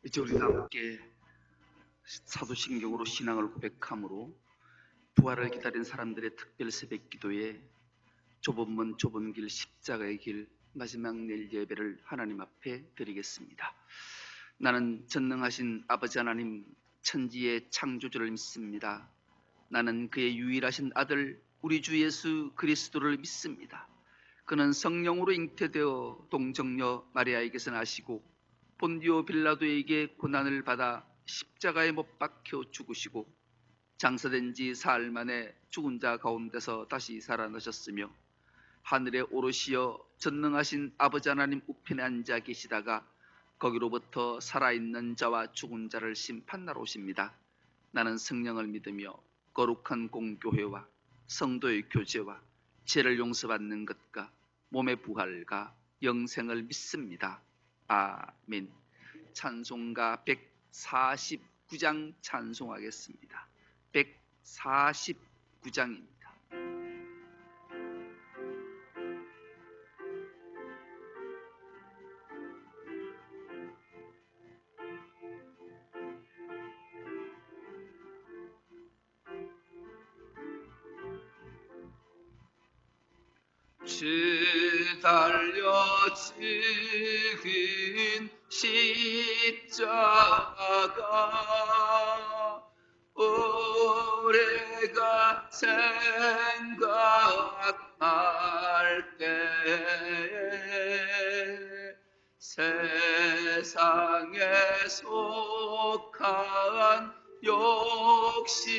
이제 우리가 함께 사도신경으로 신앙을 고백함으로 부활을 기다린 사람들의 특별 새벽 기도에 좁은 문 좁은 길 십자가의 길 마지막 내일 예배를 하나님 앞에 드리겠습니다. 나는 전능하신 아버지 하나님 천지의 창조주를 믿습니다. 나는 그의 유일하신 아들 우리 주 예수 그리스도를 믿습니다. 그는 성령으로 잉태되어 동정녀 마리아에게서 나시고 본디오 빌라도에게 고난을 받아 십자가에 못 박혀 죽으시고 장사된 지 사흘 만에 죽은 자 가운데서 다시 살아나셨으며 하늘에 오르시어 전능하신 아버지 하나님 우편에 앉아 계시다가 거기로부터 살아있는 자와 죽은 자를 심판하러 오십니다. 나는 성령을 믿으며 거룩한 공교회와 성도의 교제와 죄를 용서받는 것과 몸의 부활과 영생을 믿습니다. 아멘. 찬송가 149장 찬송하겠습니다. 149장입니다. 주 달려 지은 십자가 우리가 생각할 때에 세상에 속한 욕심이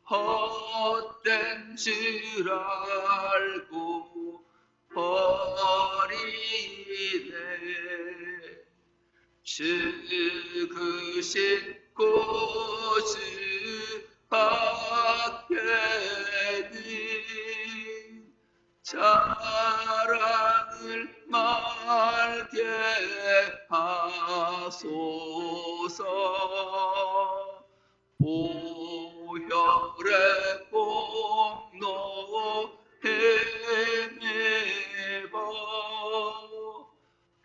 헛된 줄 알고 버리네. 죽으신 고주 밖에는 자랑을 말게 하소서. 보혈의 공로 헤매봐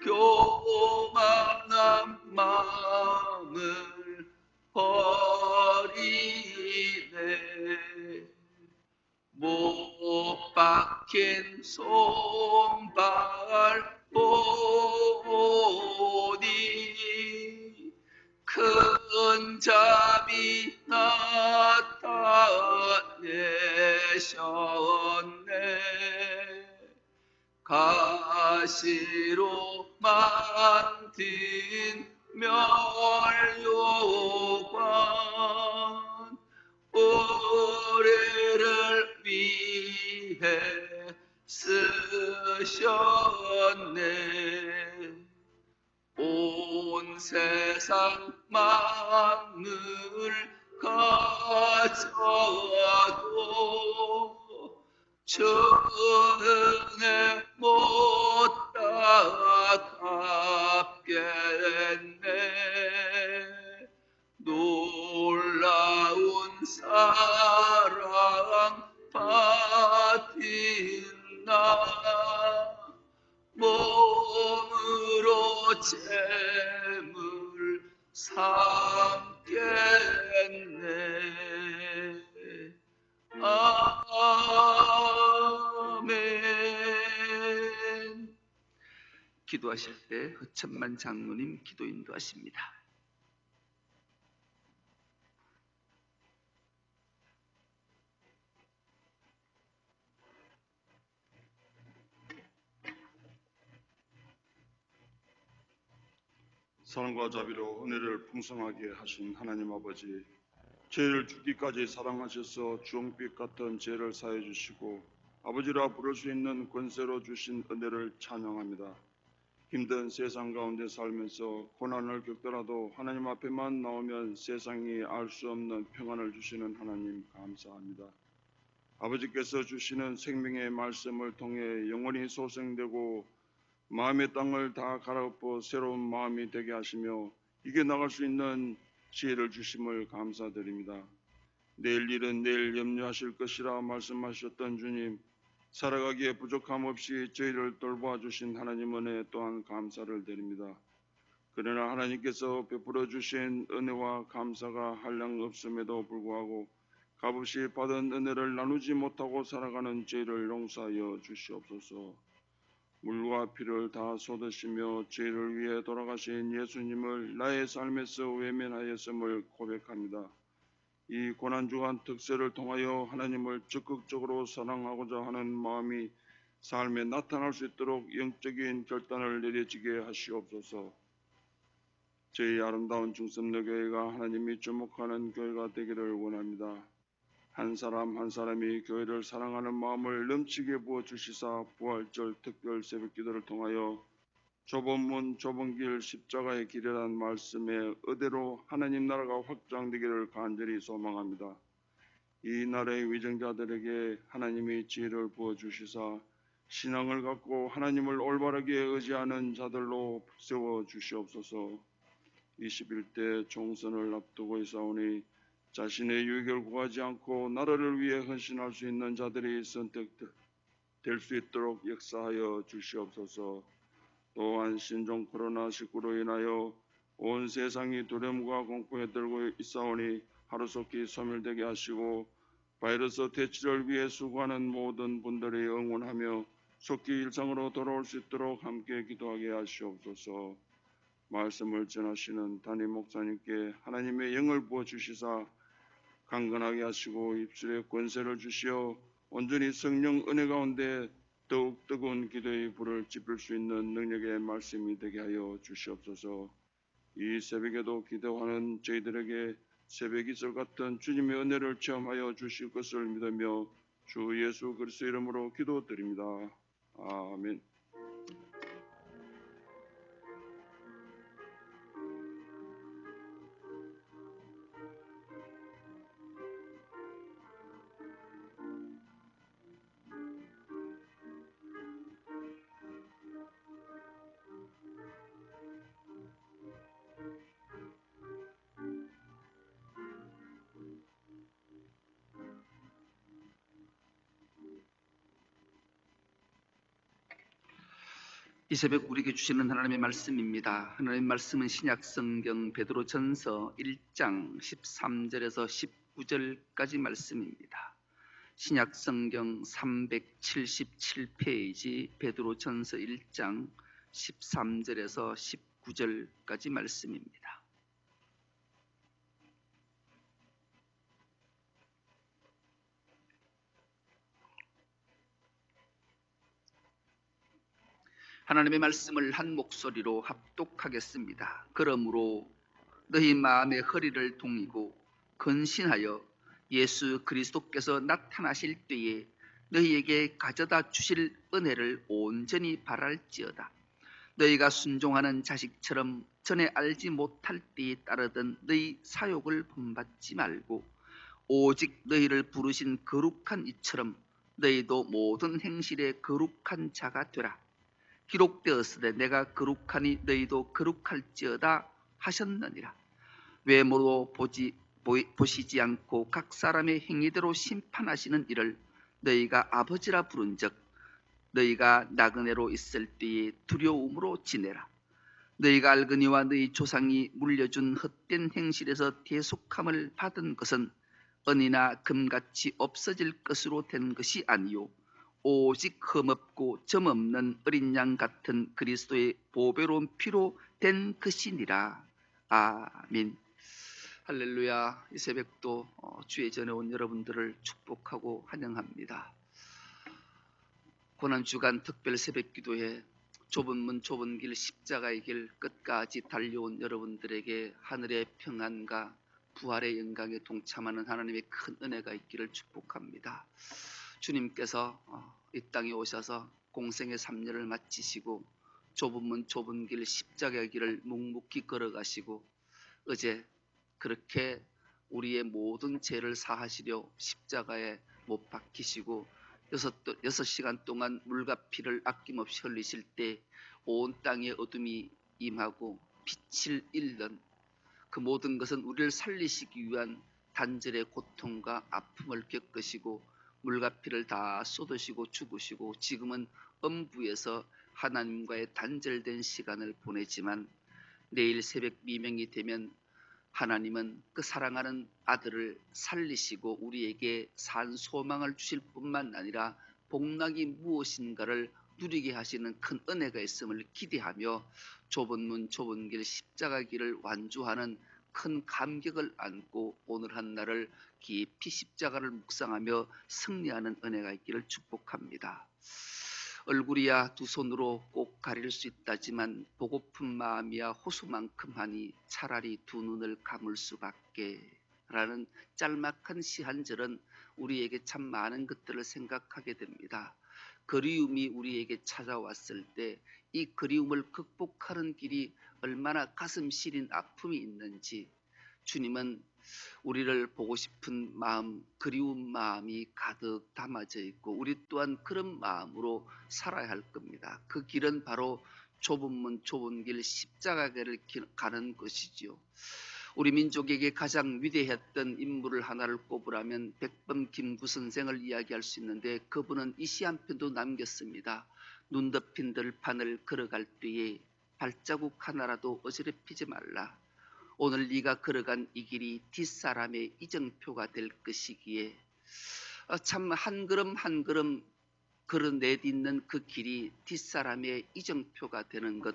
교만한 마음을 버리네. 못 박힌 손발 보니 큰 자비 나타내셨네. 가시로 만든 멸류관 우리를 위해 쓰셨네. 온 세상 만물 가져도 주 은혜 못다 갚겠네. 놀라운 사랑 받은 나 몸으로 재물 삼겠네. 아멘. 기도하실 때 허천만 장로님 기도 인도하십니다. 사랑과 자비로 은혜를 풍성하게 하신 하나님 아버지, 죄를 죽기까지 사랑하셔서 주홍빛 같은 죄를 사해 주시고 아버지라 부를 수 있는 권세로 주신 은혜를 찬양합니다. 힘든 세상 가운데 살면서 고난을 겪더라도 하나님 앞에만 나오면 세상이 알 수 없는 평안을 주시는 하나님 감사합니다. 아버지께서 주시는 생명의 말씀을 통해 영원히 소생되고 마음의 땅을 다 갈아엎어 새로운 마음이 되게 하시며 이겨나갈 수 있는 지혜를 주심을 감사드립니다. 내일 일은 내일 염려하실 것이라 말씀하셨던 주님, 살아가기에 부족함 없이 저희를 돌보아 주신 하나님 은혜 또한 감사를 드립니다. 그러나 하나님께서 베풀어 주신 은혜와 감사가 한량 없음에도 불구하고 값없이 받은 은혜를 나누지 못하고 살아가는 저희를 용서하여 주시옵소서. 물과 피를 다 쏟으시며 저희를 위해 돌아가신 예수님을 나의 삶에서 외면하였음을 고백합니다. 이 고난주간 특세를 통하여 하나님을 적극적으로 사랑하고자 하는 마음이 삶에 나타날 수 있도록 영적인 결단을 내려지게 하시옵소서. 저희 아름다운 중섭로교회가 하나님이 주목하는 교회가 되기를 원합니다. 한 사람 한 사람이 교회를 사랑하는 마음을 넘치게 부어주시사 부활절 특별 새벽기도를 통하여 좁은 문 좁은 길 십자가의 길이라는 말씀에 의대로 하나님 나라가 확장되기를 간절히 소망합니다. 이 나라의 위정자들에게 하나님의 지혜를 부어주시사 신앙을 갖고 하나님을 올바르게 의지하는 자들로 세워 주시옵소서. 21대 총선을 앞두고 있사오니 자신의 유익을 구하지 않고 나라를 위해 헌신할 수 있는 자들이 선택될 수 있도록 역사하여 주시옵소서. 또한 신종 코로나19로 인하여 온 세상이 두려움과 공포에 들고 있사오니 하루속히 소멸되게 하시고 바이러스 퇴치를 위해 수고하는 모든 분들이 응원하며 속히 일상으로 돌아올 수 있도록 함께 기도하게 하시옵소서. 말씀을 전하시는 담임 목사님께 하나님의 영을 부어주시사 강건하게 하시고 입술에 권세를 주시어 온전히 성령 은혜 가운데 더욱 뜨거운 기도의 불을 지필 수 있는 능력의 말씀이 되게 하여 주시옵소서. 이 새벽에도 기도하는 저희들에게 새벽 이슬 같은 주님의 은혜를 체험하여 주실 것을 믿으며 주 예수 그리스도 이름으로 기도드립니다. 아멘. 이 새벽 우리에게 주시는 하나님의 말씀입니다. 하나님의 말씀은 신약성경 베드로전서 1장 13절에서 19절까지 말씀입니다. 신약성경 377페이지 베드로전서 1장 13절에서 19절까지 말씀입니다. 하나님의 말씀을 한 목소리로 합독하겠습니다. 그러므로 너희 마음의 허리를 동이고 근신하여 예수 그리스도께서 나타나실 때에 너희에게 가져다 주실 은혜를 온전히 바랄지어다. 너희가 순종하는 자식처럼 전에 알지 못할 때에 따르던 너희 사욕을 본받지 말고 오직 너희를 부르신 거룩한 이처럼 너희도 모든 행실에 거룩한 자가 되라. 기록되었으되 내가 거룩하니 너희도 거룩할지어다 하셨느니라. 외모로 보시지 않고 각 사람의 행위대로 심판하시는 이를 너희가 아버지라 부른즉 너희가 나그네로 있을 때에 두려움으로 지내라. 너희가 알거니와 너희 조상이 물려준 헛된 행실에서 대속함을 받은 것은 은이나 금같이 없어질 것으로 된 것이 아니요 오직 흠없고 점없는 어린 양 같은 그리스도의 보배로운 피로 된 것이니라. 아멘. 할렐루야. 이 새벽도 주의 전에 온 여러분들을 축복하고 환영합니다. 고난주간 특별 새벽기도에 좁은 문 좁은 길 십자가의 길 끝까지 달려온 여러분들에게 하늘의 평안과 부활의 영광에 동참하는 하나님의 큰 은혜가 있기를 축복합니다. 주님께서 이 땅에 오셔서 공생의 3년을 마치시고 좁은 문 좁은 길 십자가의 길을 묵묵히 걸어가시고 어제 그렇게 우리의 모든 죄를 사하시려 십자가에 못 박히시고 6시간 동안 물과 피를 아낌없이 흘리실 때 온 땅에 어둠이 임하고 빛을 잃는 그 모든 것은 우리를 살리시기 위한 단절의 고통과 아픔을 겪으시고 물과 피를 다 쏟으시고 죽으시고 지금은 음부에서 하나님과의 단절된 시간을 보내지만 내일 새벽 미명이 되면 하나님은 그 사랑하는 아들을 살리시고 우리에게 산 소망을 주실 뿐만 아니라 복락이 무엇인가를 누리게 하시는 큰 은혜가 있음을 기대하며 좁은 문 좁은 길 십자가 길을 완주하는 큰 감격을 안고 오늘 한 날을 깊이 십자가를 묵상하며 승리하는 은혜가 있기를 축복합니다. 얼굴이야 두 손으로 꼭 가릴 수 있다지만 보고픈 마음이야 호수만큼 하니 차라리 두 눈을 감을 수밖에 라는 짤막한 시 한 절은 우리에게 참 많은 것들을 생각하게 됩니다. 그리움이 우리에게 찾아왔을 때 이 그리움을 극복하는 길이 얼마나 가슴 시린 아픔이 있는지 주님은 우리를 보고 싶은 마음, 그리운 마음이 가득 담아져 있고 우리 또한 그런 마음으로 살아야 할 겁니다. 그 길은 바로 좁은 문 좁은 길 십자가를 가는 것이지요. 우리 민족에게 가장 위대했던 인물을 하나를 꼽으라면 백범 김구 선생을 이야기할 수 있는데 그분은 이 시 한 편도 남겼습니다. 눈 덮인 들판을 걸어갈 때에 발자국 하나라도 어지럽히지 말라. 오늘 네가 걸어간 이 길이 뒷사람의 이정표가 될 것이기에 참 한 걸음 한 걸음 걸어 내딛는 그 길이 뒷사람의 이정표가 되는 것,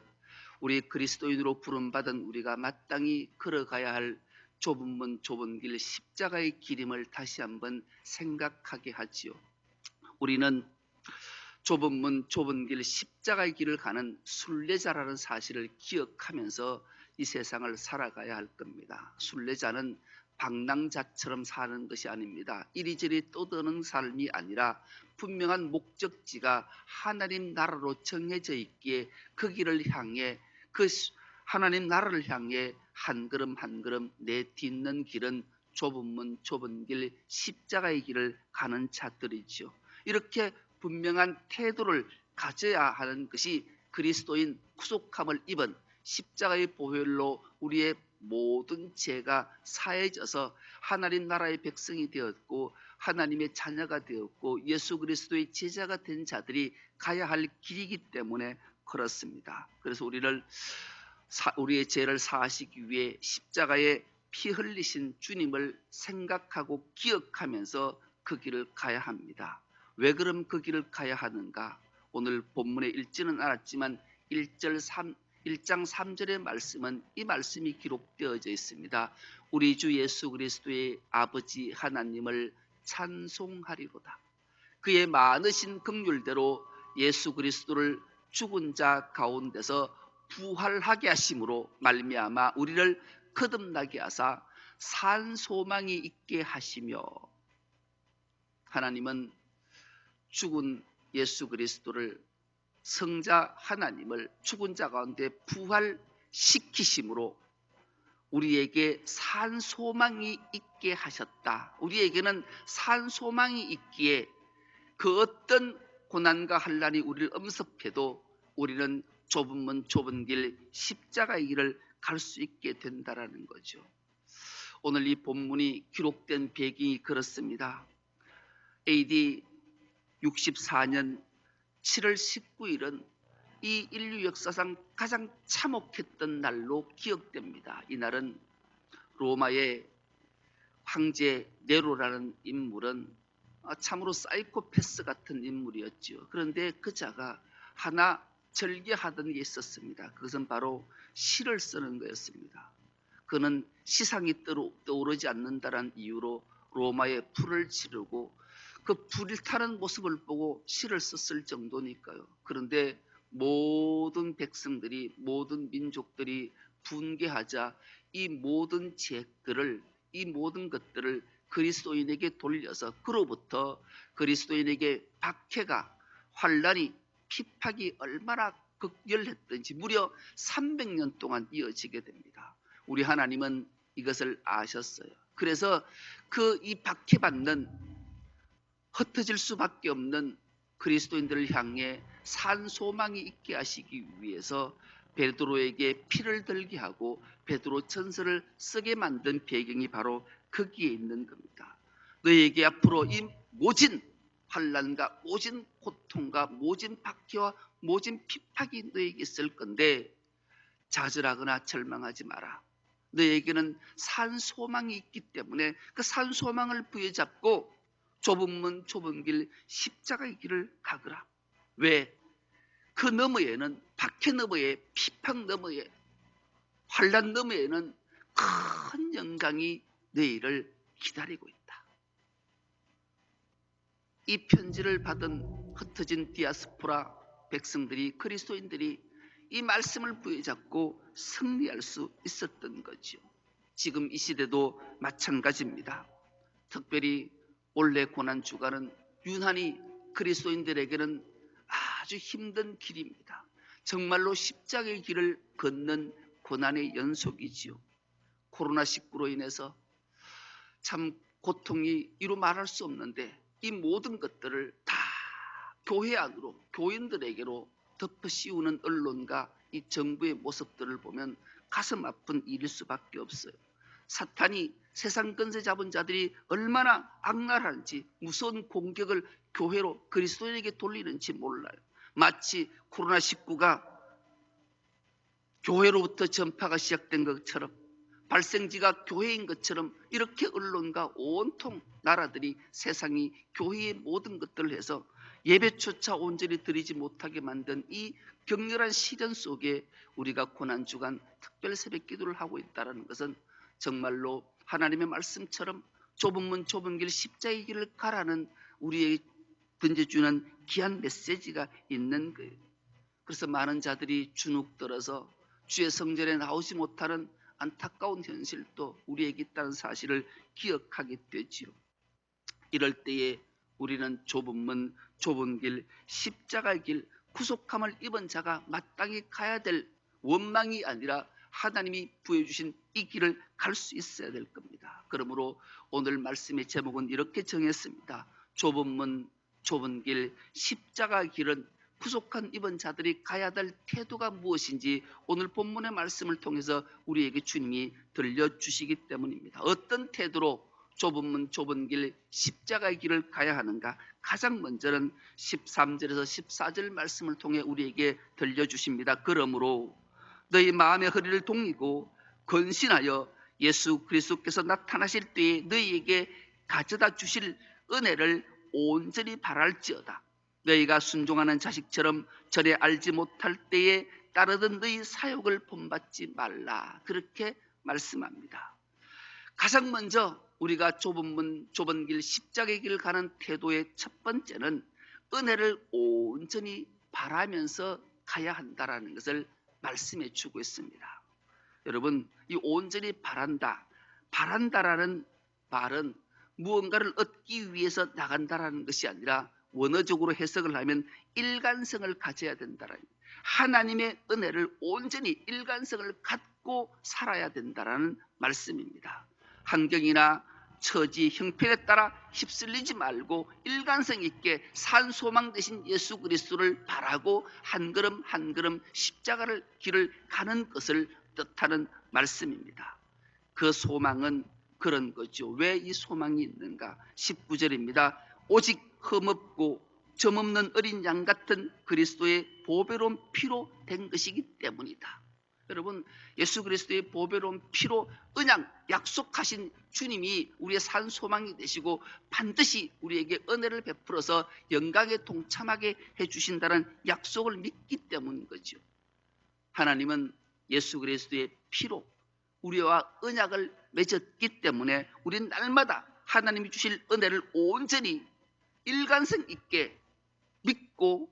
우리 그리스도인으로 부름받은 우리가 마땅히 걸어가야 할 좁은 문 좁은 길 십자가의 길임을 다시 한번 생각하게 하지요. 우리는 좁은 문 좁은 길 십자가의 길을 가는 순례자라는 사실을 기억하면서 이 세상을 살아가야 할 겁니다. 순례자는 방랑자처럼 사는 것이 아닙니다. 이리저리 떠드는 삶이 아니라 분명한 목적지가 하나님 나라로 정해져 있기에 그 길을 향해 그 하나님 나라를 향해 한 걸음 한 걸음 내딛는 길은 좁은 문 좁은 길 십자가의 길을 가는 자들이죠. 이렇게 분명한 태도를 가져야 하는 것이 그리스도인 구속함을 입은 십자가의 보혈로 우리의 모든 죄가 사해져서 하나님 나라의 백성이 되었고 하나님의 자녀가 되었고 예수 그리스도의 제자가 된 자들이 가야 할 길이기 때문에 그렇습니다. 그래서 우리의 죄를 사하시기 위해 십자가에 피 흘리신 주님을 생각하고 기억하면서 그 길을 가야 합니다. 왜 그럼 그 길을 가야 하는가? 오늘 본문에 읽지는 않았지만 1장 3절의 말씀은 이 말씀이 기록되어져 있습니다. 우리 주 예수 그리스도의 아버지 하나님을 찬송하리로다. 그의 많으신 긍휼대로 예수 그리스도를 죽은 자 가운데서 부활하게 하심으로 말미암아 우리를 거듭나게 하사 산 소망이 있게 하시며, 하나님은 죽은 예수 그리스도를 성자 하나님을 죽은 자 가운데 부활시키심으로 우리에게 산 소망이 있게 하셨다. 우리에게는 산 소망이 있기에 그 어떤 고난과 환난이 우리를 엄습해도 우리는 좁은 문 좁은 길 십자가의 길을 갈 수 있게 된다라는 거죠. 오늘 이 본문이 기록된 배경이 그렇습니다. AD 64년 7월 19일은 이 인류 역사상 가장 참혹했던 날로 기억됩니다. 이날은 로마의 황제 네로라는 인물은 참으로 사이코패스 같은 인물이었죠. 그런데 그 자가 하나 절개하던 게 있었습니다. 그것은 바로 시를 쓰는 거였습니다. 그는 시상이 떠오르지 않는다는 이유로 로마에 불을 지르고 그 불타는 모습을 보고 시를 썼을 정도니까요. 그런데 모든 백성들이 모든 민족들이 분개하자 이 모든 죄들을 이 모든 것들을 그리스도인에게 돌려서 그로부터 그리스도인에게 박해가 환난이 핍박이 얼마나 극렬했던지 무려 300년 동안 이어지게 됩니다. 우리 하나님은 이것을 아셨어요. 그래서 그 이 박해받는 흩어질 수밖에 없는 그리스도인들을 향해 산 소망이 있게 하시기 위해서 베드로에게 피를 들게 하고 베드로 전서를 쓰게 만든 배경이 바로 거기에 있는 겁니다. 너에게 앞으로 이 모진 환난과 모진 고통과 모진 박해와 모진 핍박이 너에게 있을 건데 좌절하거나 절망하지 마라. 너에게는 산 소망이 있기 때문에 그 산 소망을 부여잡고 좁은 문 좁은 길 십자가의 길을 가거라. 왜? 그 너머에는 박해 너머에 핍박 너머에 환난 너머에는 큰 영광이 너희를 기다리고 있다. 이 편지를 받은 흩어진 디아스포라 백성들이 그리스도인들이 이 말씀을 부여잡고 승리할 수 있었던 거죠. 지금 이 시대도 마찬가지입니다. 특별히 올해 고난주간은 유난히 그리스도인들에게는 아주 힘든 길입니다. 정말로 십자가의 길을 걷는 고난의 연속이지요. 코로나19로 인해서 참 고통이 이루 말할 수 없는데 이 모든 것들을 다 교회 안으로 교인들에게로 덮어씌우는 언론과 이 정부의 모습들을 보면 가슴 아픈 일일 수밖에 없어요. 사탄이 세상 권세 잡은 자들이 얼마나 악랄한지 무서운 공격을 교회로 그리스도인에게 돌리는지 몰라요. 마치 코로나19가 교회로부터 전파가 시작된 것처럼 발생지가 교회인 것처럼 이렇게 언론과 온통 나라들이 세상이 교회의 모든 것들을 해서 예배조차 온전히 드리지 못하게 만든 이 격렬한 시련 속에 우리가 고난주간 특별 새벽 기도를 하고 있다는 것은 정말로 하나님의 말씀처럼 좁은 문 좁은 길 십자의 길을 가라는 우리에게 던져주는 귀한 메시지가 있는 거예요. 그래서 많은 자들이 주눅들어서 주의 성전에 나오지 못하는 안타까운 현실도 우리에게 있다는 사실을 기억하게 되지요. 이럴 때에 우리는 좁은 문, 좁은 길, 십자가의 길, 구속함을 입은 자가 마땅히 가야 될 원망이 아니라 하나님이 부여주신 이 길을 갈 수 있어야 될 겁니다. 그러므로 오늘 말씀의 제목은 이렇게 정했습니다. 좁은 문, 좁은 길, 십자가의 길은 구속한 입은 자들이 가야 될 태도가 무엇인지 오늘 본문의 말씀을 통해서 우리에게 주님이 들려주시기 때문입니다. 어떤 태도로 좁은 문 좁은 길 십자가의 길을 가야 하는가? 가장 먼저는 13절에서 14절 말씀을 통해 우리에게 들려주십니다. 그러므로 너희 마음의 허리를 동이고 건신하여 예수 그리스도께서 나타나실 때에 너희에게 가져다 주실 은혜를 온전히 바랄지어다. 너희가 순종하는 자식처럼 전에 알지 못할 때에 따르던 너희 사욕을 본받지 말라. 그렇게 말씀합니다. 가장 먼저 우리가 좁은 문 좁은 길 십자가의 길을 가는 태도의 첫 번째는 은혜를 온전히 바라면서 가야 한다라는 것을 말씀해 주고 있습니다. 여러분, 이 온전히 바란다라는 말은 무언가를 얻기 위해서 나간다라는 것이 아니라 원어적으로 해석을 하면 일관성을 가져야 된다라는, 하나님의 은혜를 온전히 일관성을 갖고 살아야 된다라는 말씀입니다. 환경이나 처지, 형편에 따라 휩쓸리지 말고 일관성 있게 산 소망 되신 예수 그리스도를 바라고 한 걸음 한 걸음 십자가를 길을 가는 것을 뜻하는 말씀입니다. 그 소망은 그런 거죠. 왜 이 소망이 있는가? 19절입니다. 오직 흠없고 점없는 어린 양 같은 그리스도의 보배로운 피로 된 것이기 때문이다. 여러분, 예수 그리스도의 보배로운 피로 언약 약속하신 주님이 우리의 산 소망이 되시고 반드시 우리에게 은혜를 베풀어서 영광에 동참하게 해주신다는 약속을 믿기 때문인 거죠. 하나님은 예수 그리스도의 피로 우리와 언약을 맺었기 때문에 우리는 날마다 하나님이 주실 은혜를 온전히 일관성 있게 믿고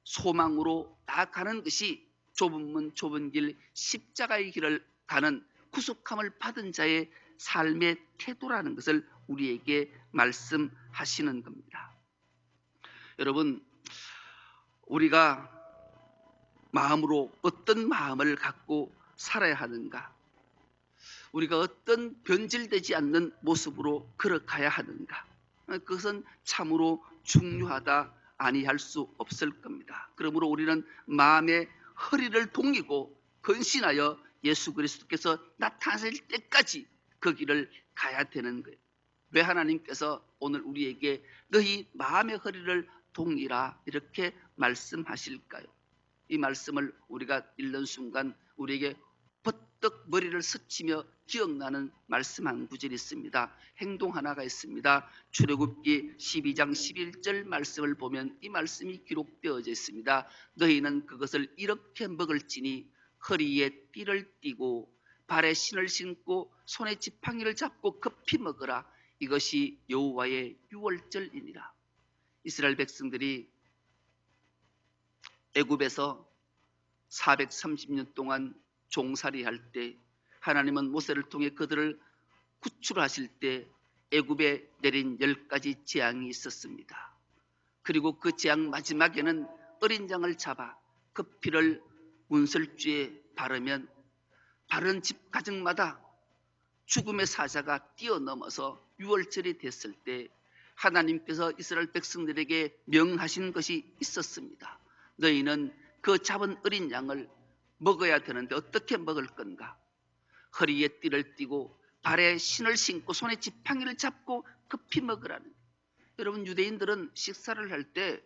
소망으로 나아가는 것이 좁은 문 좁은 길 십자가의 길을 가는 구속함을 받은 자의 삶의 태도라는 것을 우리에게 말씀하시는 겁니다. 여러분, 우리가 마음으로 어떤 마음을 갖고 살아야 하는가? 우리가 어떤 변질되지 않는 모습으로 걸어가야 하는가? 그것은 참으로 중요하다 아니할 수 없을 겁니다. 그러므로 우리는 마음의 허리를 동이고 건신하여 예수 그리스도께서 나타나실 때까지 그 길을 가야 되는 거예요. 왜 하나님께서 오늘 우리에게 너희 마음의 허리를 동이라 이렇게 말씀하실까요? 이 말씀을 우리가 읽는 순간 우리에게 버떡 머리를 스치며 기억나는 말씀 한 구절이 있습니다. 행동 하나가 있습니다. 출애굽기 12장 11절 말씀을 보면 이 말씀이 기록되어져 있습니다. 너희는 그것을 이렇게 먹을지니 허리에 띠를 띠고 발에 신을 신고 손에 지팡이를 잡고 급히 먹으라. 이것이 여호와의 유월절이니라. 이스라엘 백성들이 애굽에서 430년 동안 종살이할 때 하나님은 모세를 통해 그들을 구출하실 때 애굽에 내린 10가지 재앙이 있었습니다. 그리고 그 재앙 마지막에는 어린 양을 잡아 그 피를 문설주에 바르면 바른 집 가정마다 죽음의 사자가 뛰어넘어서 유월절이 됐을 때 하나님께서 이스라엘 백성들에게 명하신 것이 있었습니다. 너희는 그 잡은 어린 양을 먹어야 되는데 어떻게 먹을 건가? 허리에 띠를 띠고 발에 신을 신고 손에 지팡이를 잡고 급히 먹으라는 거예요. 여러분, 유대인들은 식사를 할 때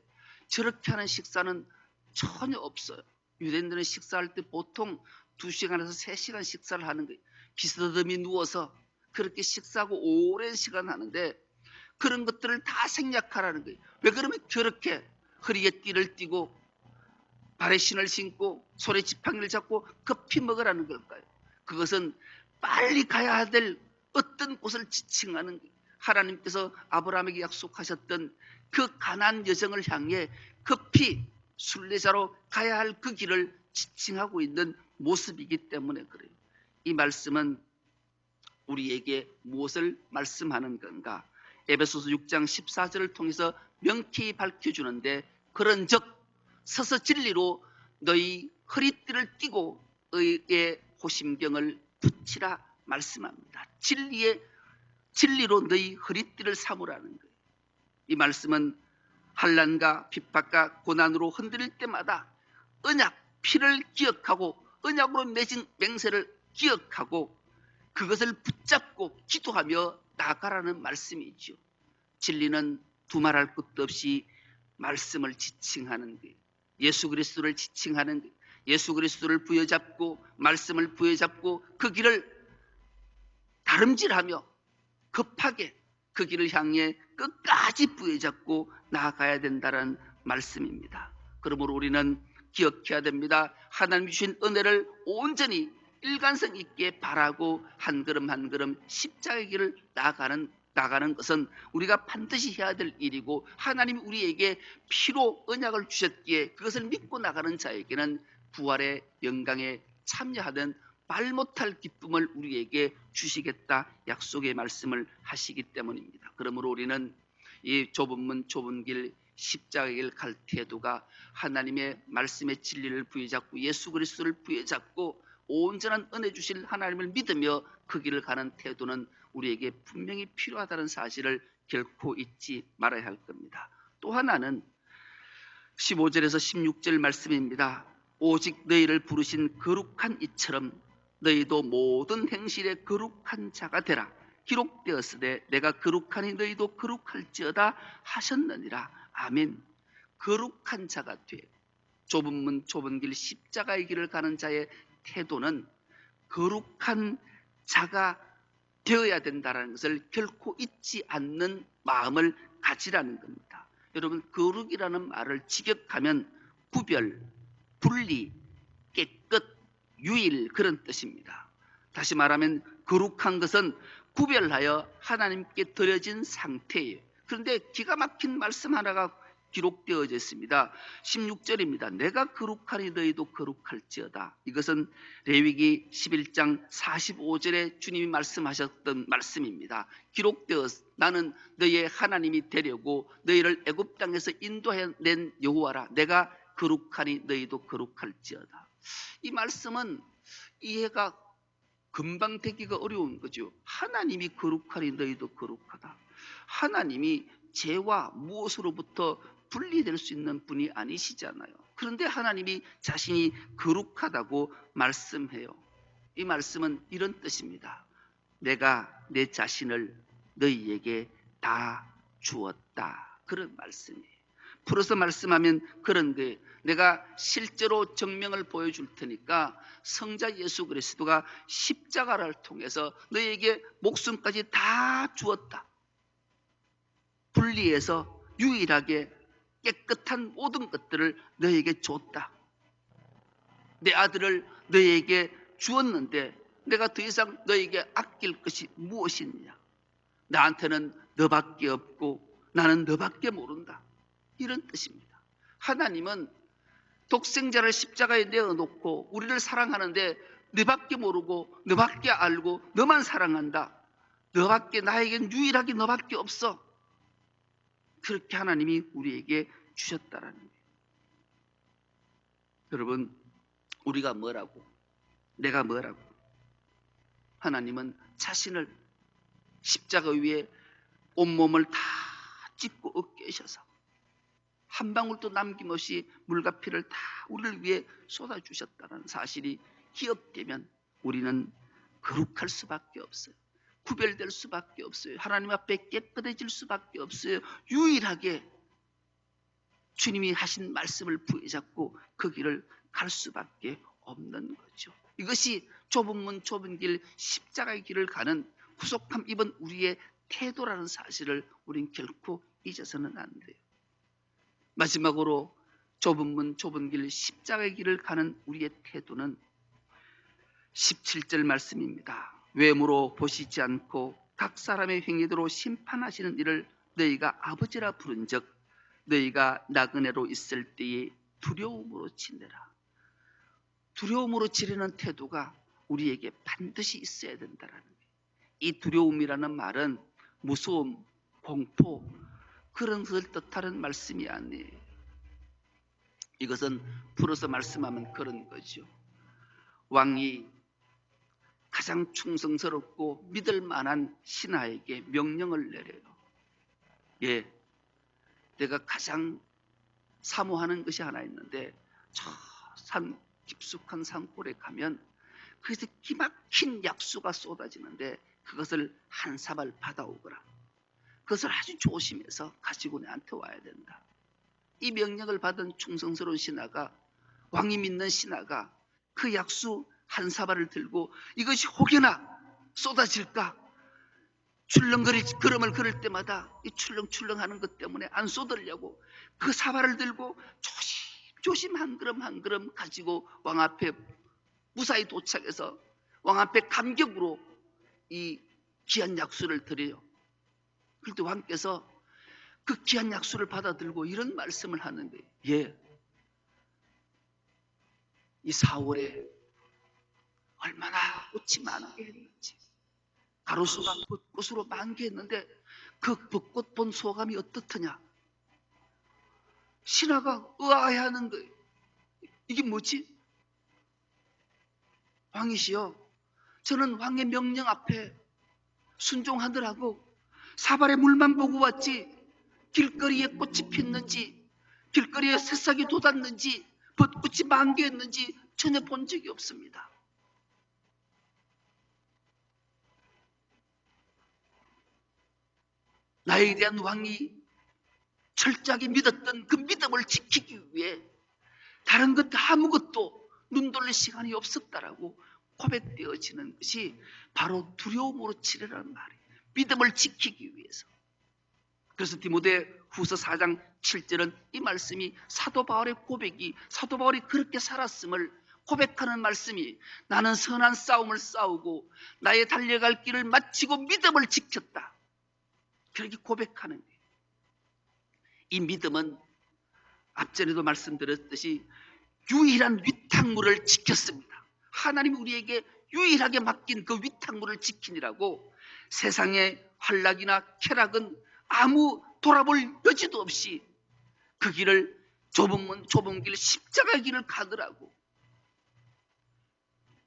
저렇게 하는 식사는 전혀 없어요. 유대인들은 식사할 때 보통 2시간에서 3시간 식사를 하는 거예요. 비스듬히 누워서 그렇게 식사하고 오랜 시간 하는데 그런 것들을 다 생략하라는 거예요. 왜 그러면 저렇게 허리에 띠를 띠고 발에 신을 신고 손에 지팡이를 잡고 급히 먹으라는 걸까요? 그것은 빨리 가야 될 어떤 곳을 지칭하는 거예요. 하나님께서 아브라함에게 약속하셨던 그 가나안 여정을 향해 급히 순례자로 가야 할 그 길을 지칭하고 있는 모습이기 때문에 그래요. 이 말씀은 우리에게 무엇을 말씀하는 건가? 에베소서 6장 14절을 통해서 명쾌히 밝혀주는데 그런즉 서서 진리로 너희 허리띠를 띠고 의의 호심경을 붙이라 말씀합니다. 진리로 너희 허리띠를 삼으라는 거예요. 이 말씀은 환난과 핍박과 고난으로 흔들릴 때마다 언약, 피를 기억하고 언약으로 맺은 맹세를 기억하고 그것을 붙잡고 기도하며 나아가라는 말씀이죠. 진리는 두말할 것도 없이 말씀을 지칭하는 거예요. 예수 그리스도를 지칭하는 거예요. 예수 그리스도를 부여잡고 말씀을 부여잡고 그 길을 다름질하며 급하게 그 길을 향해 끝까지 부여잡고 나아가야 된다는 말씀입니다. 그러므로 우리는 기억해야 됩니다. 하나님 주신 은혜를 온전히 일관성 있게 바라고 한 걸음 한 걸음 십자가의 길을 나가는 것은 우리가 반드시 해야 될 일이고 하나님이 우리에게 피로 언약을 주셨기에 그것을 믿고 나가는 자에게는 부활의 영광에 참여하는 말 못할 기쁨을 우리에게 주시겠다 약속의 말씀을 하시기 때문입니다. 그러므로 우리는 이 좁은 문 좁은 길 십자가의 길 갈 태도가 하나님의 말씀의 진리를 부여잡고 예수 그리스도를 부여잡고 온전한 은혜 주실 하나님을 믿으며 그 길을 가는 태도는 우리에게 분명히 필요하다는 사실을 결코 잊지 말아야 할 겁니다. 또 하나는 15절에서 16절 말씀입니다. 오직 너희를 부르신 거룩한 이처럼 너희도 모든 행실에 거룩한 자가 되라. 기록되었으되 내가 거룩하니 너희도 거룩할지어다 하셨느니라. 아멘. 거룩한 자가 돼. 좁은 문 좁은 길 십자가의 길을 가는 자의 태도는 거룩한 자가 되어야 된다는 것을 결코 잊지 않는 마음을 가지라는 겁니다. 여러분, 거룩이라는 말을 직역하면 구별, 분리, 깨끗, 유일 그런 뜻입니다. 다시 말하면 거룩한 것은 구별하여 하나님께 드려진 상태예요. 그런데 기가 막힌 말씀 하나가 기록되어져 있습니다. 16절입니다. 내가 거룩하니 너희도 거룩할지어다. 이것은 레위기 11장 45절에 주님이 말씀하셨던 말씀입니다. 기록되어 나는 너희의 하나님이 되려고 너희를 애굽 땅에서 인도해낸 여호와라. 내가 거룩하니 너희도 거룩할지어다. 이 말씀은 이해가 금방 되기가 어려운 거죠. 하나님이 거룩하니 너희도 거룩하다. 하나님이 죄와 무엇으로부터 분리될 수 있는 분이 아니시잖아요. 그런데 하나님이 자신이 거룩하다고 말씀해요. 이 말씀은 이런 뜻입니다. 내가 내 자신을 너희에게 다 주었다. 그런 말씀이에요. 풀어서 말씀하면 그런 거예요. 내가 실제로 증명을 보여줄 테니까 성자 예수 그리스도가 십자가를 통해서 너희에게 목숨까지 다 주었다. 분리해서 유일하게 깨끗한 모든 것들을 너희에게 줬다. 내 아들을 너희에게 주었는데 내가 더 이상 너희에게 아낄 것이 무엇이냐? 나한테는 너밖에 없고 나는 너밖에 모른다. 이런 뜻입니다. 하나님은 독생자를 십자가에 내어놓고 우리를 사랑하는데 너밖에 모르고 너밖에 알고 너만 사랑한다. 너밖에 나에겐 유일하게 너밖에 없어. 그렇게 하나님이 우리에게 주셨다라는 거예요. 여러분, 우리가 뭐라고? 내가 뭐라고? 하나님은 자신을 십자가 위에 온몸을 다 찢고 으깨셔서 한 방울도 남김없이 물과 피를 다 우리를 위해 쏟아주셨다는 사실이 기억되면 우리는 거룩할 수밖에 없어요. 구별될 수밖에 없어요. 하나님 앞에 깨끗해질 수밖에 없어요. 유일하게 주님이 하신 말씀을 부여잡고 그 길을 갈 수밖에 없는 거죠. 이것이 좁은 문 좁은 길 십자가의 길을 가는 구속함 입은 우리의 태도라는 사실을 우린 결코 잊어서는 안 돼요. 마지막으로 좁은 문 좁은 길 십자가의 길을 가는 우리의 태도는 17절 말씀입니다. 외모로 보시지 않고 각 사람의 행위대로 심판하시는 이를 너희가 아버지라 부른즉 너희가 나그네로 있을 때에 두려움으로 지내라. 두려움으로 지내는 태도가 우리에게 반드시 있어야 된다는 거예요. 이 두려움이라는 말은 무서움, 공포 그런 것을 뜻하는 말씀이 아니에요. 이것은 풀어서 말씀하면 그런 거죠. 왕이 가장 충성스럽고 믿을 만한 신하에게 명령을 내려요. 예, 내가 가장 사모하는 것이 하나 있는데 저 산 깊숙한 산골에 가면 거기서 기막힌 약수가 쏟아지는데 그것을 한 사발 받아오거라. 그것을 아주 조심해서 가지고 내한테 와야 된다. 이 명령을 받은 충성스러운 신하가 왕이 믿는 신하가 그 약수 한 사발을 들고 이것이 혹여나 쏟아질까 걸음을 걸을 때마다 이 출렁출렁하는 것 때문에 안 쏟으려고 그 사발을 들고 조심 한 걸음 한 걸음 가지고 왕 앞에 무사히 도착해서 왕 앞에 감격으로 이 귀한 약수를 드려요. 그런데 왕께서 그 귀한 약수를 받아들고 이런 말씀을 하는 거예요. 예, 이 4월에 얼마나 꽃이 만개했는지 가로수가 벚꽃으로 만개했는데 그 벚꽃 본 소감이 어떻더냐? 신하가 의아해하는 거예요. 이게 뭐지? 왕이시여, 저는 왕의 명령 앞에 순종하더라고 사발에 물만 보고 왔지 길거리에 꽃이 폈는지 길거리에 새싹이 돋았는지 벚꽃이 만개했는지 전혀 본 적이 없습니다. 나에 대한 왕이 철저하게 믿었던 그 믿음을 지키기 위해 다른 것 아무것도 눈 돌릴 시간이 없었다라고 고백되어지는 것이 바로 두려움으로 치르라는 말이에요. 믿음을 지키기 위해서. 그래서 디모데 후서 4장 7절은 이 말씀이 사도 바울의 고백이 사도 바울이 그렇게 살았음을 고백하는 말씀이 나는 선한 싸움을 싸우고 나의 달려갈 길을 마치고 믿음을 지켰다. 그렇게 고백하는 거예요. 이 믿음은 앞전에도 말씀드렸듯이 유일한 위탁물을 지켰습니다. 하나님이 우리에게 유일하게 맡긴 그 위탁물을 지키니라고 세상의 환락이나 쾌락은 아무 돌아볼 여지도 없이 그 길을 좁은 길 십자가 길을 가더라고.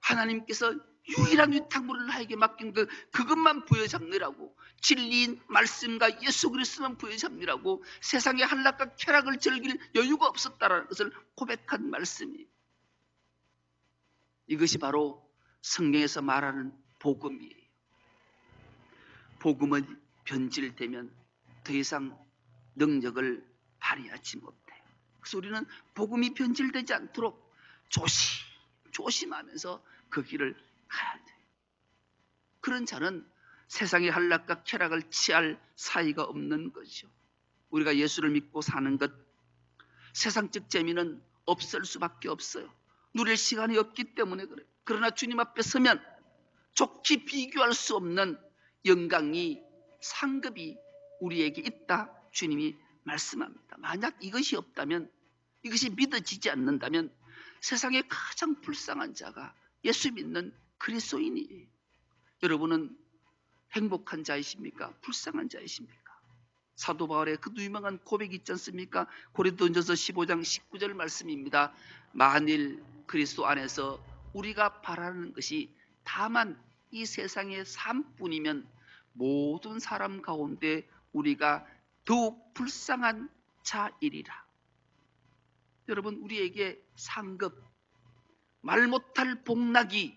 하나님께서 유일한 위탁물을 나에게 맡긴 그것만 부여잡느라고 진리인 말씀과 예수 그리스도만 부여잡느라고 세상의 한락과 쾌락을 즐길 여유가 없었다는 것을 고백한 말씀이에요. 이것이 바로 성경에서 말하는 복음이에요. 복음은 변질되면 더 이상 능력을 발휘하지 못해요. 그래서 우리는 복음이 변질되지 않도록 조심하면서 그 길을 가야 돼요. 그런 자는 세상의 한락과 쾌락을 취할 사이가 없는 거죠. 우리가 예수를 믿고 사는 것, 세상적 재미는 없을 수밖에 없어요. 누릴 시간이 없기 때문에 그래요. 그러나 주님 앞에 서면 좋게 비교할 수 없는 영광이, 상급이 우리에게 있다 주님이 말씀합니다. 만약 이것이 없다면, 이것이 믿어지지 않는다면 세상에 가장 불쌍한 자가 예수 믿는 그리스도인이에요. 여러분은 행복한 자이십니까? 불쌍한 자이십니까? 사도 바울의 그 유명한 고백이 있지 않습니까? 고린도전서 15장 19절 말씀입니다. 만일 그리스도 안에서 우리가 바라는 것이 다만 이 세상의 삶뿐이면 모든 사람 가운데 우리가 더욱 불쌍한 자이리라. 여러분, 우리에게 상급, 말 못할 복락이,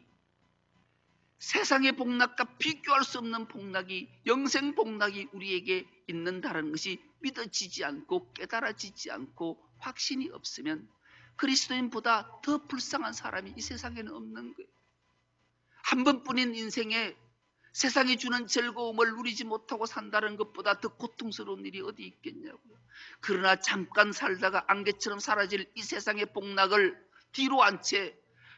세상의 복락과 비교할 수 없는 복락이, 영생 복락이 우리에게 있는다는 것이 믿어지지 않고 깨달아지지 않고 확신이 없으면 그리스도인보다 더 불쌍한 사람이 이 세상에는 없는 거예요. 한 번뿐인 인생에 세상이 주는 즐거움을 누리지 못하고 산다는 것보다 더 고통스러운 일이 어디 있겠냐고요. 그러나 잠깐 살다가 안개처럼 사라질 이 세상의 복락을 뒤로 한 채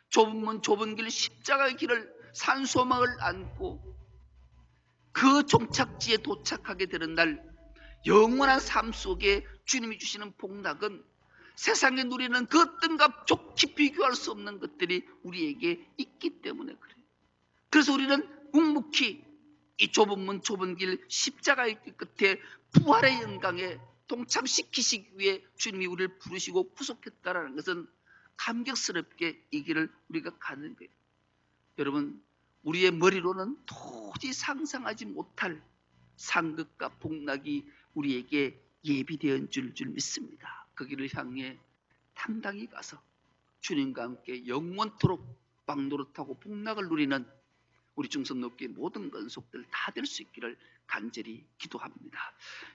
좁은 문 좁은 길 십자가의 길을 산소망을 안고 그 종착지에 도착하게 되는 날, 영원한 삶 속에 주님이 주시는 복락은 세상에 누리는 그 어떤가 좋게 비교할 수 없는 것들이 우리에게 있기 때문에 그래요. 그래서 우리는 묵묵히 이 좁은 문 좁은 길 십자가의 길 끝에 부활의 영광에 동참시키시기 위해 주님이 우리를 부르시고 구속했다는 것은 감격스럽게 이 길을 우리가 가는 거예요. 여러분, 우리의 머리로는 도저히 상상하지 못할 상급과 복락이 우리에게 예비되어 줄 믿습니다. 그 길을 향해 당당히 가서 주님과 함께 영원토록 왕노릇하고 복락을 누리는 우리 중성롭게 모든 건속들 다 될 수 있기를 간절히 기도합니다.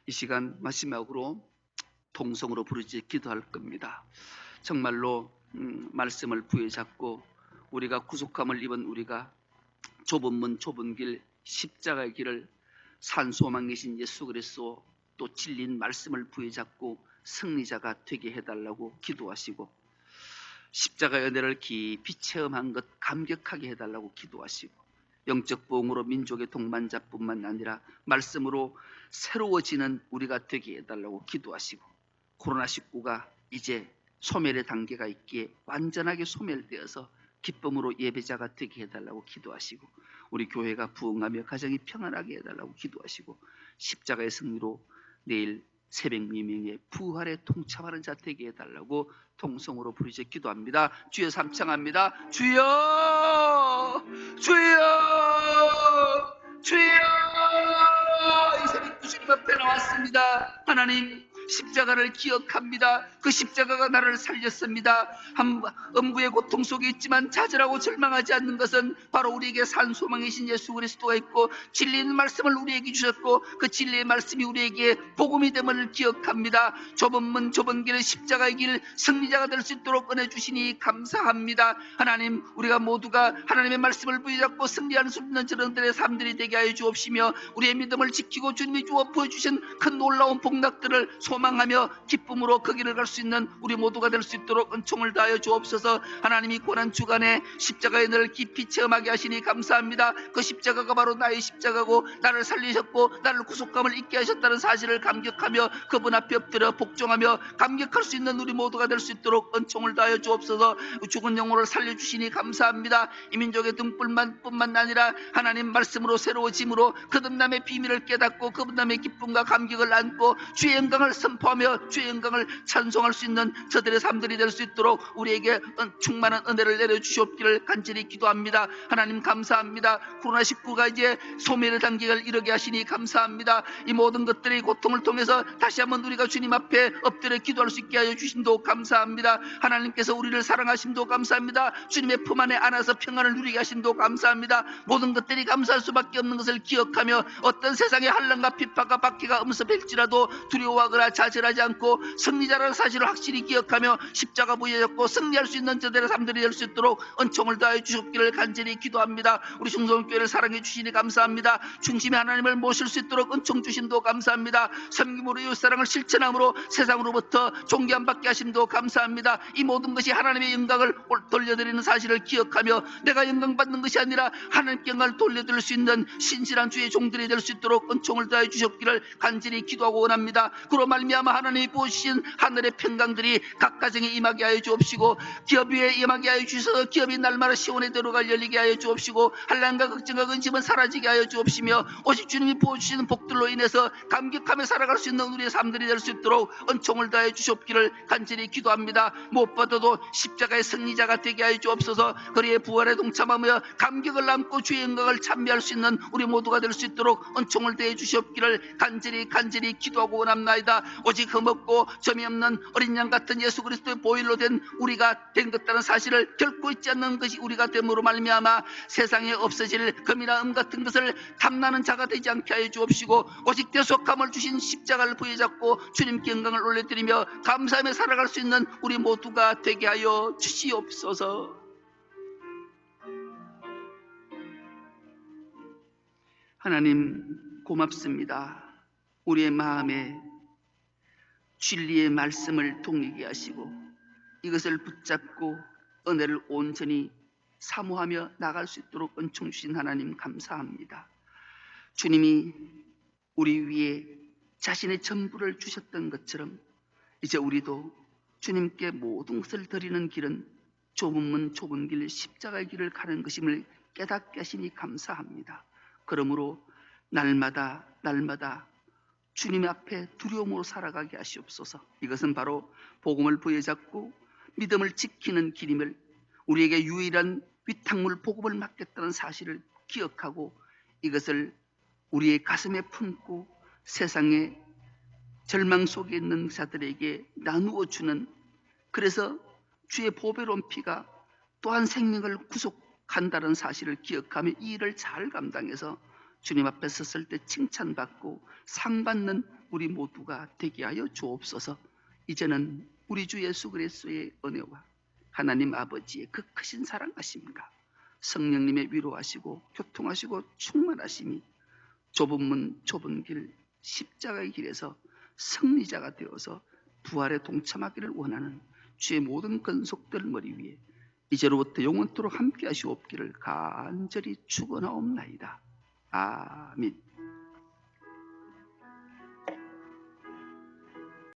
이 시간 마지막으로 동성으로 부르짖어 기도할 겁니다. 정말로 말씀을 부여잡고 우리가 구속함을 입은 우리가 좁은 문 좁은 길 십자가의 길을 산소망이신 예수 그리스도 또 진리인 말씀을 부여잡고 승리자가 되게 해달라고 기도하시고, 십자가의 은혜를 깊이 체험한 것 감격하게 해달라고 기도하시고, 영적 부흥으로 민족의 동반자뿐만 아니라 말씀으로 새로워지는 우리가 되게 해달라고 기도하시고, 코로나19가 이제 소멸의 단계가 있기에 완전하게 소멸되어서 기쁨으로 예배자가 되게 해달라고 기도하시고, 우리 교회가 부흥하며 가정이 평안하게 해달라고 기도하시고, 십자가의 승리로 내일 새벽 미명에 부활에 동참하는 자 되게 해달라고 통성으로 부르짖어 기도합니다. 주여 삼창합니다. 주여, 주여, 주여. 이 새벽 주님 앞에 나왔습니다. 하나님, 십자가를 기억합니다. 그 십자가가 나를 살렸습니다. 음부의 고통 속에 있지만 좌절하고 절망하지 않는 것은 바로 우리에게 산 소망이신 예수 그리스도가 있고 진리의 말씀을 우리에게 주셨고 그 진리의 말씀이 우리에게 복음이 됨을 기억합니다. 좁은 문 좁은 길 십자가의 길 승리자가 될 수 있도록 은혜 주시니 감사합니다. 하나님, 우리가 모두가 하나님의 말씀을 부여잡고 승리할 수 있는 저런들의 삶들이 되게 하여 주옵시며 우리의 믿음을 지키고 주님이 주어 보여주신 큰 놀라운 복락들을 소망하며 기쁨으로 그 길을 갈 수 있는 우리 모두가 될 수 있도록 은총을 다하여 주옵소서. 하나님이 고난 주간에 십자가의 은혜를 깊이 체험하게 하시니 감사합니다. 그 십자가가 바로 나의 십자가고 나를 살리셨고 나를 구속감을 잊게 하셨다는 사실을 감격하며 그분 앞에 엎드려 복종하며 감격할 수 있는 우리 모두가 될 수 있도록 은총을 다하여 주옵소서. 죽은 영혼을 살려주시니 감사합니다. 이 민족의 등불뿐만 아니라 하나님 말씀으로 새로워짐으로 거듭남의 비밀을 깨닫고 거듭남의 기쁨과 감격을 안고 주의 영광을 선포하며 주의 영광을 찬송할 수 있는 저들의 삶들이 될 수 있도록 우리에게 충만한 은혜를 내려주시옵기를 간절히 기도합니다. 하나님 감사합니다. 코로나19가 이제 소멸의 단계를 이르게 하시니 감사합니다. 이 모든 것들의 고통을 통해서 다시 한번 우리가 주님 앞에 엎드려 기도할 수 있게 하여 주심도 감사합니다. 하나님께서 우리를 사랑하심도 감사합니다. 주님의 품 안에 안아서 평안을 누리게 하심도 감사합니다. 모든 것들이 감사할 수밖에 없는 것을 기억하며 어떤 세상의 한란과 비판과 박해가 엄습할지라도 두려워하거나 좌절하지 않고 승리자라는 사실을 확실히 기억하며 십자가 부여잡고 승리할 수 있는 저들의 삶들이 될 수 있도록 은총을 다해 주셨기를 간절히 기도합니다. 우리 중성교회를 사랑해 주시니 감사합니다. 중심의 하나님을 모실 수 있도록 은총 주심도 감사합니다. 섬김으로 이웃사랑을 실천함으로 세상으로부터 존귀함받게 하심도 감사합니다. 이 모든 것이 하나님의 영광을 돌려드리는 사실을 기억하며 내가 영광받는 것이 아니라 하나님께 영광을 돌려드릴 수 있는 신실한 주의 종들이 될 수 있도록 은총을 다해 주셨기를 간절히 기도하고 원합니다. 그로 말미암아 하나님이 부으신 하늘의 평강들이 각 가정에 임하게 하여 주옵시고 기업 위에 임하게 하여 주셔서 기업이 날마다 시온의 대로가 열리게 하여 주옵시고 한란과 걱정과 근심은 사라지게 하여 주옵시며 오직 주님이 부어주시는 복들로 인해서 감격하며 살아갈 수 있는 우리의 삶들이 될 수 있도록 은총을 다해 주시옵기를 간절히 기도합니다. 무엇보다도 십자가의 승리자가 되게 하여 주옵소서. 그리의 부활에 동참하며 감격을 남고 주의 영광을 찬미할 수 있는 우리 모두가 될 수 있도록 은총을 다해 주시옵기를 간절히 기도하고 원합나이다. 오직 흠없고 점이 없는 어린 양 같은 예수 그리스도의 보혈로 된 우리가 된 것다는 사실을 결코 잊지 않는 것이 우리가 됨으로 말미암아 세상에 없어질 금이나 같은 것을 탐나는 자가 되지 않게 하여 주옵시고 오직 대속함을 주신 십자가를 부여잡고 주님께 영광을 올려드리며 감사하며 살아갈 수 있는 우리 모두가 되게 하여 주시옵소서. 하나님 고맙습니다. 우리의 마음에 진리의 말씀을 동이게 하시고 이것을 붙잡고 은혜를 온전히 사모하며 나갈 수 있도록 은총 주신 하나님 감사합니다. 주님이 우리 위에 자신의 전부를 주셨던 것처럼 이제 우리도 주님께 모든 것을 드리는 길은 좁은 문 좁은 길 십자가의 길을 가는 것임을 깨닫게 하시니 감사합니다. 그러므로 날마다 주님 앞에 두려움으로 살아가게 하시옵소서. 이것은 바로 복음을 부여잡고 믿음을 지키는 길임을 우리에게 유일한 위탁물 복음을 맡겼다는 사실을 기억하고 이것을 우리의 가슴에 품고 세상의 절망 속에 있는 자들에게 나누어 주는 그래서 주의 보배로운 피가 또한 생명을 구속한다는 사실을 기억하며 이 일을 잘 감당해서 주님 앞에 섰을 때 칭찬받고 상받는 우리 모두가 되게 하여 주옵소서. 이제는 우리 주 예수 그리스도의 은혜와 하나님 아버지의 그 크신 사랑하심과 성령님의 위로하시고 교통하시고 충만하심이 좁은 문 좁은 길 십자가의 길에서 승리자가 되어서 부활에 동참하기를 원하는 주의 모든 근속들 머리 위에 이제로부터 영원토록 함께 하시옵기를 간절히 축원하옵나이다. 아멘.